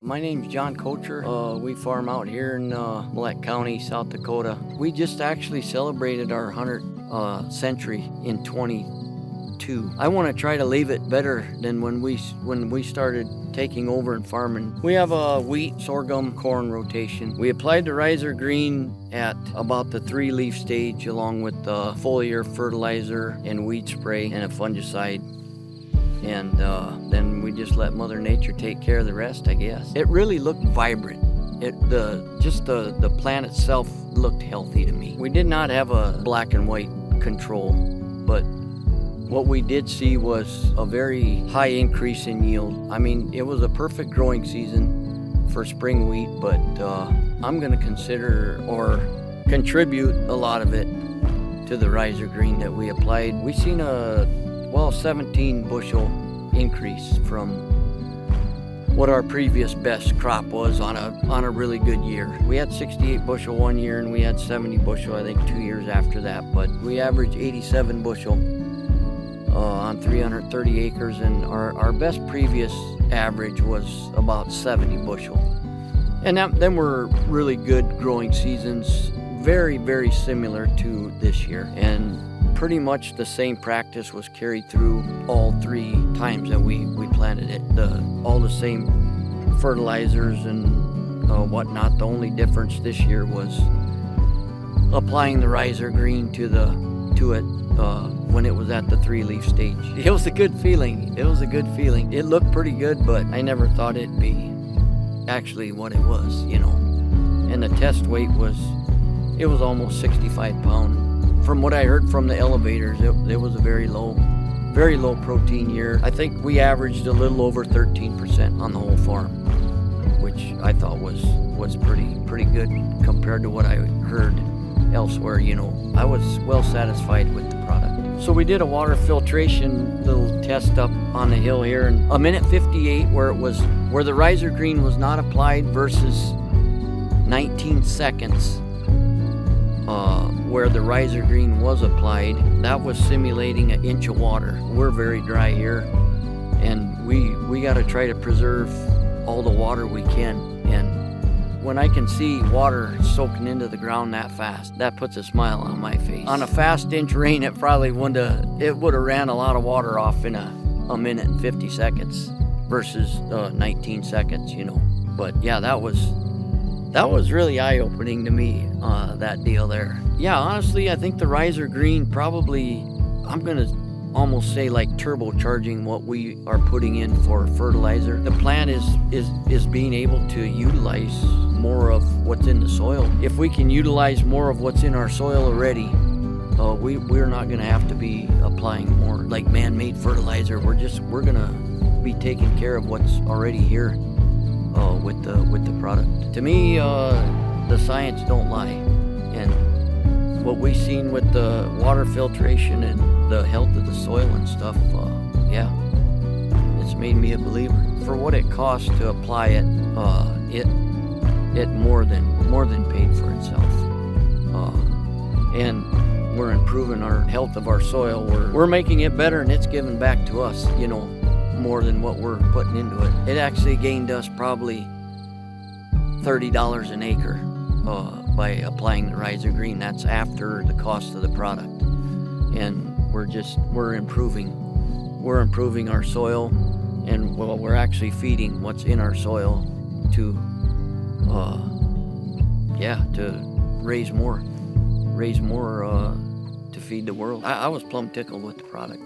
My name's John Kocer. We farm out here in Mellette County, South Dakota. We just actually celebrated our 100th century in 22. I want to try to leave it better than when we started taking over and farming. We have a wheat, sorghum, corn rotation. We applied the Rhyzogreen at about the 3-leaf stage, along with the foliar fertilizer and weed spray and a fungicide. And then we just let Mother Nature take care of the rest, I guess. It really looked vibrant. The plant itself looked healthy to me. We did not have a black and white control, but what we did see was a very high increase in yield. I mean, it was a perfect growing season for spring wheat, but I'm gonna consider or contribute a lot of it to the Rhyzogreen that we applied. We seen a 17 bushel increase from what our previous best crop was on a really good year. We had 68 bushel one year and we had 70 bushel I think 2 years after that, but we averaged 87 bushel on 330 acres, and our best previous average was about 70 bushel. And them were really good growing seasons, very, very similar to this year. And pretty much the same practice was carried through all 3 times that we planted it. All the same fertilizers and whatnot. The only difference this year was applying the Rhyzogreen to it when it was at the 3-leaf stage. It was a good feeling. It looked pretty good, but I never thought it'd be actually what it was, you know. And the test weight was almost 65 pounds. From what I heard from the elevators, it was a very low protein year. I think we averaged a little over 13% on the whole farm, which I thought was pretty good compared to what I heard elsewhere. You know, I was well satisfied with the product. So we did a water filtration little test up on the hill here, and a minute 58 where the Rhyzogreen was not applied versus 19 seconds. Where the Rhyzogreen was applied, that was simulating an inch of water. We're very dry here, and we got to try to preserve all the water we can. And when I can see water soaking into the ground that fast, that puts a smile on my face. On a fast inch rain, it probably would have ran a lot of water off in a minute and 50 seconds versus 19 seconds, you know. But yeah, that was really eye-opening to me, that deal there. Yeah, honestly, I think the Rhyzogreen probably, I'm gonna almost say like turbocharging what we are putting in for fertilizer. The plant is being able to utilize more of what's in the soil. If we can utilize more of what's in our soil already, we're not gonna have to be applying more like man-made fertilizer. We're gonna be taking care of what's already here. With the product. To me, the science don't lie, and what we've seen with the water filtration and the health of the soil and stuff, yeah, it's made me a believer. For what it costs to apply it, it more than paid for itself, and we're improving our health of our soil. We're making it better, and it's giving back to us, you know, more than what we're putting into it. It actually gained us probably $30 an acre by applying the Rhyzogreen. That's after the cost of the product, and we're improving our soil, and we're actually feeding what's in our soil to raise more to feed the world. I was plumb tickled with the product.